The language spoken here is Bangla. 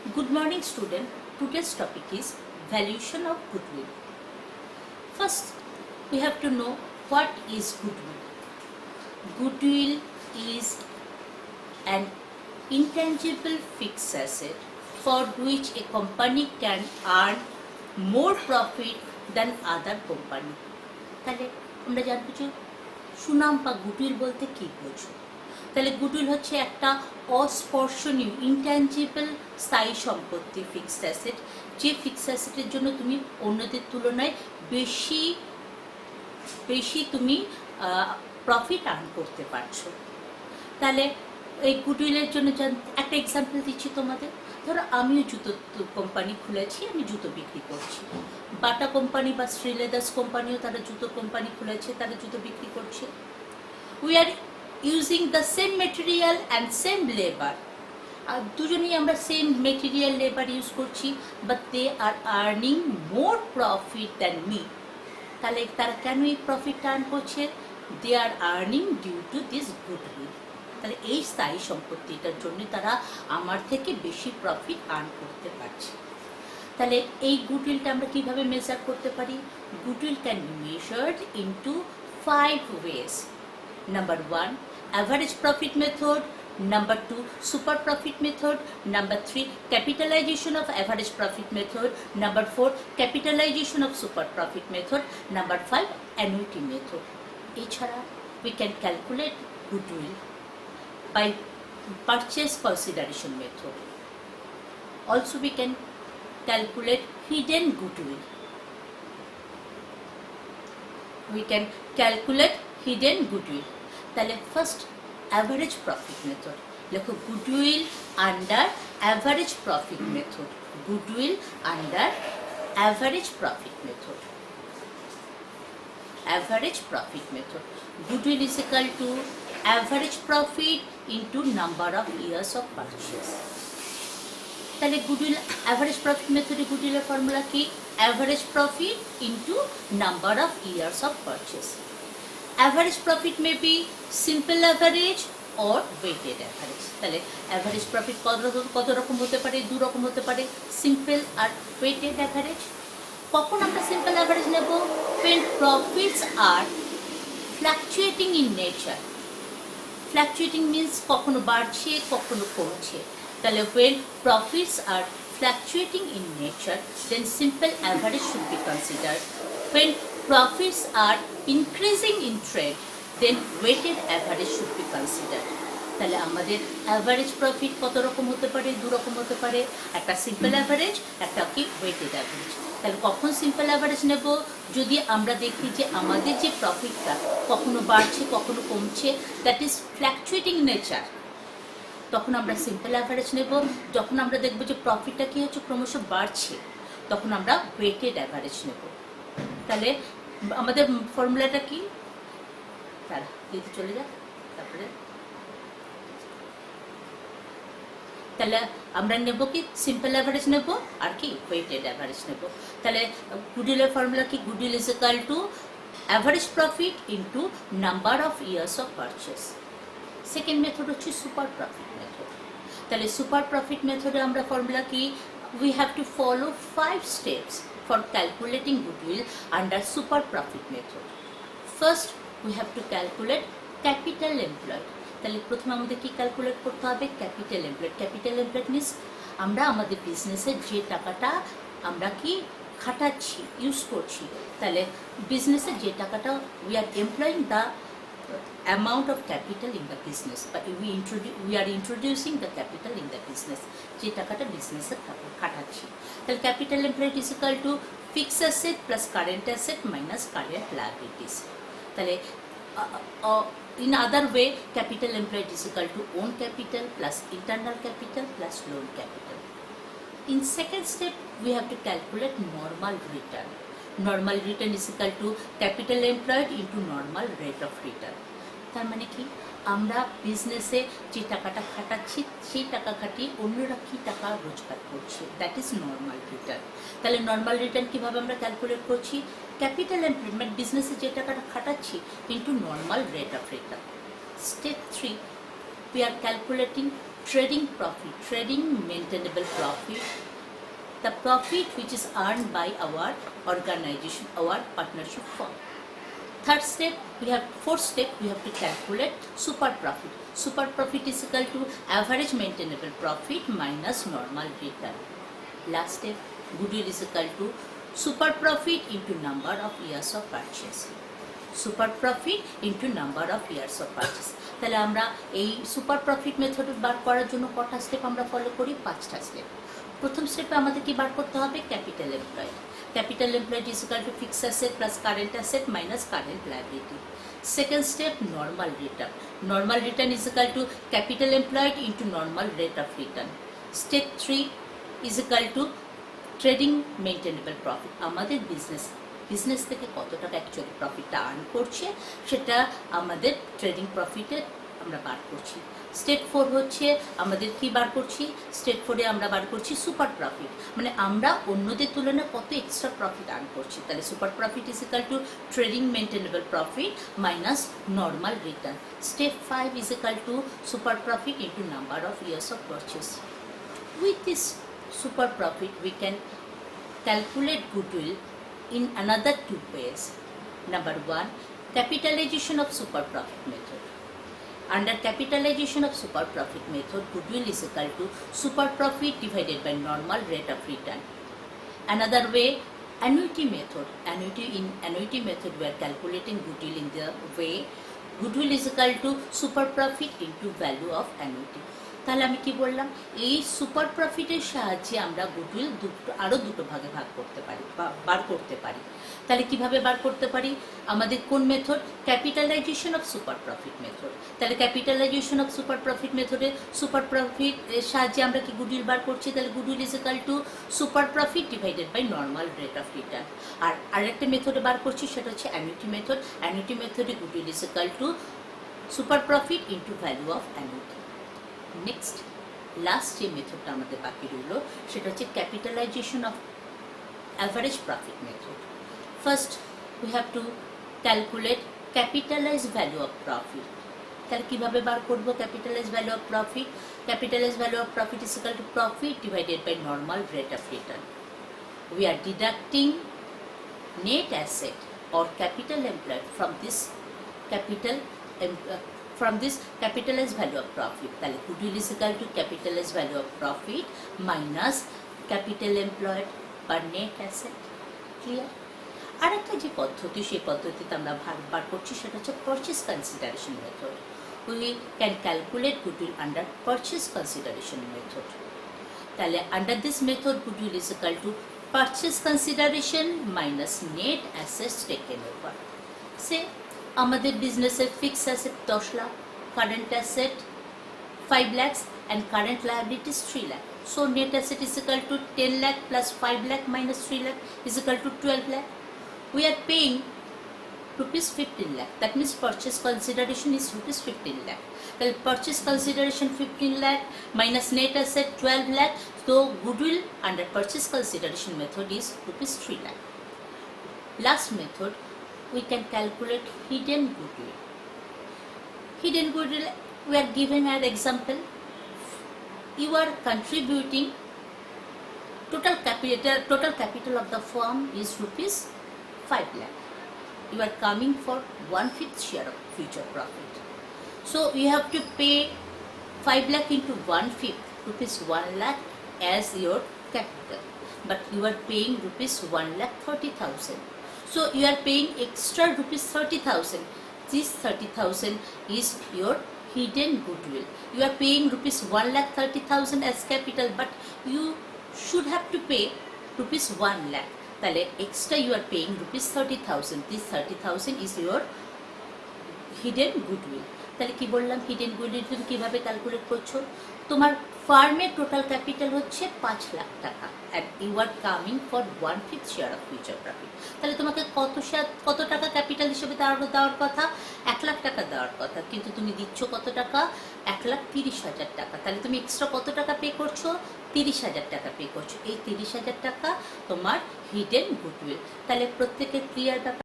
Good morning, student. Today's topic is valuation of goodwill. First, we have to know what is goodwill. Goodwill is an intangible fixed asset for which a company can earn more profit than other company. তাহলে আমরা জানবো যে সুনাম বা গুডউইল বলতে কী বোঝো। তাহলে গুডউইল হচ্ছে একটা অস্পর্শনীয় ইনট্যাঞ্জিবল স্থায়ী সম্পত্তি, ফিক্সড অ্যাসেট, যে ফিক্সড অ্যাসেটের জন্য তুমি অন্যদের তুলনায় বেশি তুমি প্রফিট আর্ন করতে পারছো। তাহলে এই গুডউইলের জন্য একটা এক্সাম্পল দিচ্ছি তোমাদের। ধরো আমিও জুতো কোম্পানি খুলেছি, আমি জুতো বিক্রি করছি। বাটা কোম্পানি বা শ্রী লেদার্স কোম্পানিও তারা জুতো কোম্পানি খুলেছে, তারা জুতো বিক্রি করছে। We are using the same material and same labour. আর দুজনেই আমরা সেম মেটেরিয়াল লেবার ইউজ করছি, but they are earning more profit than me. তাহলে তারা কেন এই প্রফিট আর্ন করছে? They are earning due to this goodwill. তাহলে এই স্থায়ী সম্পত্তিটার জন্য তারা আমার থেকে বেশি প্রফিট আর্ন করতে পারছে। তাহলে এই গুডউইলটা আমরা কীভাবে মেজার করতে পারি? Goodwill can be measured into 5 ways. Number 1, average profit method. Number 2, super profit method. Number 3, capitalization of average profit method. Number 4, capitalization of super profit method. Number 5, annuity method. এছাড়া we can calculate goodwill by purchase consideration method. Also we can calculate hidden goodwill. We can calculate hidden goodwill. তাহলে ফার্স্ট অ্যাভারেজ প্রফিট মেথড লেখো, goodwill under average profit method. Goodwill under average profit method. Average profit method, goodwill is equal to average profit into number of years of purchase. তাহলে গুডউইল অ্যাভারেজ প্রফিট মেথডে গুডউইলের ফর্মুলা কি? Average profit into number of years of purchase. Average profit may be simple average or weighted average. তাহলে অ্যাভারেজ প্রফিট কত রকম হতে পারে? দু রকম হতে পারে, সিম্পল আর ওয়েটেড অ্যাভারেজ। কখন আমরা সিম্পল অ্যাভারেজ নেব? when profits are fluctuating in nature. Fluctuating means কখনো বাড়ছে কখনো কমছে। তাহলে when profits are fluctuating in nature, then simple average should be considered. When profits are increasing in trade, then weighted average should be considered. তাহলে আমাদের অ্যাভারেজ প্রফিট কত রকম হতে পারে? দু রকম হতে পারে, একটা সিম্পল অ্যাভারেজ, একটা কি ওয়েটেড অ্যাভারেজ। তাহলে কখন সিম্পল অ্যাভারেজ নেব? যদি আমরা দেখি যে আমাদের যে প্রফিটটা কখনো বাড়ছে কখনো কমছে, দ্যাট ইজ ফ্ল্যাকচুয়েটিং নেচার, তখন আমরা সিম্পল অ্যাভারেজ নেব। যখন আমরা দেখবো যে প্রফিটটা কী হচ্ছে, ক্রমশ বাড়ছে, তখন আমরা ওয়েটেড অ্যাভারেজ নেব। তাহলে আমাদের ফর্মুলাটা কি? তারা যদি চলে যাক, তারপরে তাহলে আমরা নেব কি? সিম্পল অ্যাভারেজ নেব আর কি ওয়েটেড অ্যাভারেজ নেব। তাহলে গুডউইলের ফর্মুলা কি? Goodwill is equal two average profit into number of years of purchase. Second method হচ্ছে সুপার প্রফিট মেথড। তাহলে সুপার প্রফিট মেথডে আমরা ফর্মুলা কি? We have to follow 5 steps for calculating goodwill under super profit method. First, we have to calculate capital employed. তাহলে প্রথমে আমাদের কি ক্যালকুলেট করতে হবে? Capital employed. Capital employed means আমরা আমাদের বিজনেসের যে টাকাটা আমরা কি খাটাচ্ছি, ইউজ করছি। তাহলে বিজনেসের যে টাকাটা we are employing the amount of capital in the business, but we are introducing the capital in the business, যে টাকাটা বিজনেসে খাটাচ্ছি। তাহলে capital employed is equal to fixed asset plus current asset minus current liabilities. তাহলে in other way, capital employed is equal to own capital plus internal capital plus loan capital. In second step, we have to calculate normal return. Normal return is equal to capital employed into normal rate of return. তার মানে কি? আমরা বিজনেসে যে টাকাটা খাটাচ্ছি সেই টাকা খাটিয়ে অন্যরা কী টাকা রোজগার করছে, দ্যাট ইজ নর্মাল রিটার্ন। তাহলে নর্মাল রিটার্ন কীভাবে আমরা ক্যালকুলেট করছি? ক্যাপিটাল এমপ্লয়মেন্ট, বিজনেসে যে টাকাটা খাটাচ্ছি into normal rate of return. Step 3, we are calculating trading profit, trading maintainable profit, the profit which is earned by our organization, our partnership firm. Third step, fourth step, we have to calculate super profit. Super profit is equal to average maintainable profit minus normal return. Last step, goodwill is equal to super profit into number of years of purchase. Super profit into number of years of purchase. তাহলে আমরা এই সুপার প্রফিট মেথড বার করার জন্য কটা স্টেপ আমরা ফলো করি? 5টা স্টেপ। প্রথম স্টেপে আমাদের কি বার করতে হবে? Capital employed. Capital employed is equal to fixed asset plus current asset minus current liability. Second step, normal return. Normal return is equal to capital employed into normal rate of return. Step 3 is equal to trading maintainable profit. আমাদের বিজনেস থেকে কত টাকা অ্যাকচুয়ালি প্রফিটটা আর্ন করছে সেটা আমাদের ট্রেডিং প্রফিটে আমরা বার করছি। স্টেপ 4 হচ্ছে আমাদের কি বার করছি? স্টেপ 4-এ আমরা বার করছি সুপার প্রফিট, মানে আমরা অন্যদের তুলনায় কত এক্সট্রা প্রফিট আর্ন করছি। তাহলে super profit is equal to trading maintainable profit minus normal return. Step 5 is equal to super profit into number of years of purchase. With this super profit we can calculate goodwill in another 2 ways. Number 1, capitalization of super profit method. Under capitalization of super profit method, goodwill is equal to super profit divided by normal rate of return. Another way, annuity method. In annuity method we are calculating goodwill in the way goodwill is equal to super profit into value of annuity. তাহলে আমি কি বললাম? এই সুপার প্রফিটের সাহায্যে আমরা গুডউইল আরও দুটো ভাগে ভাগ করতে পারি বা বার করতে পারি। তাহলে কিভাবে বার করতে পারি? আমাদের কোন method? Capitalisation of super profit method. তাহলে ক্যাপিটালাইজেশন অফ সুপার প্রফিট মেথডে সুপার প্রফিট এর সাহায্যে আমরা কি গুডউইল বার করছি? তাহলে goodwill is equal to super profit divided by normal rate of return. আর আরেকটা মেথডে বার করছি সেটা হচ্ছে অ্যানুইটি মেথড। অ্যানুইটি মেথডে goodwill is equal to super profit into value of annuity. Next last যে মেথডটা আমাদের বাকি রইল সেটা হচ্ছে capitalisation of average profit method. First we have to calculate capitalise value of profit. তাহলে কীভাবে বার করবো capitalise value of profit? Capitalise value of profit is equal to profit divided by normal rate of return. We are deducting net asset or capital employed from this capitalized value of profit. তাহলে goodwill is equal to capitalized value of profit minus capital employed per net asset. Clear? আরেকটা যে পদ্ধতি সেই পদ্ধতিতে আমরা বার করছি সেটা হচ্ছে purchase consideration method. We can calculate goodwill under purchase consideration method. তাহলে under this method goodwill is equal to purchase consideration minus net assets taken over. Say আমাদের বিজনেসের fixed asset 10 lakh, current asset 5 lakhs and current liabilities 3 lakh. So net asset is equal to 10 lakh plus 5 lakh minus 3 lakh is equal to 12 lakh. We are paying rupees 15 lakh. That means purchase consideration is rupees 15 lakh. The purchase consideration 15 lakh minus net asset 12 lakh. So goodwill under purchase consideration method is rupees 3 lakh. Last method, we can calculate hidden goodwill. Hidden goodwill, we are given an example. You are contributing total capital of the firm is rupees 5 lakh. You are coming for 1/5 share of future profit. So you have to pay 5 lakh into 1/5, rupees 1 lakh as your capital. But you are paying rupees 1,30,000. So you are paying extra rupees 30,000. This 30,000 is your hidden goodwill. You are paying rupees 1,30,000 as capital, but you should have to pay rupees 1 lakh. তাহলে extra you are paying rupees 30,000. This 30,000 is your hidden goodwill. তাহলে কি বললাম? হিডেন গুডউইল তুমি কিভাবে ক্যালকুলেট করছো? তোমার ফার্মের টোটাল ক্যাপিটাল হচ্ছে 5 লাখ টাকা and you are coming for 1/5 share of future profit. তাহলে তোমাকে কত টাকা ক্যাপিটাল হিসেবে দেওয়ার কথা? 1 লাখ টাকা দেওয়ার কথা, কিন্তু তুমি দিচ্ছ কত টাকা? 1,30,000 টাকা। তাহলে তুমি এক্সট্রা কত টাকা পে করছো? 30,000 টাকা পে করছো। এই 30,000 টাকা তোমার হিডেন গুডউইল। তাহলে প্রত্যেকের ক্লিয়ার ব্যাপার?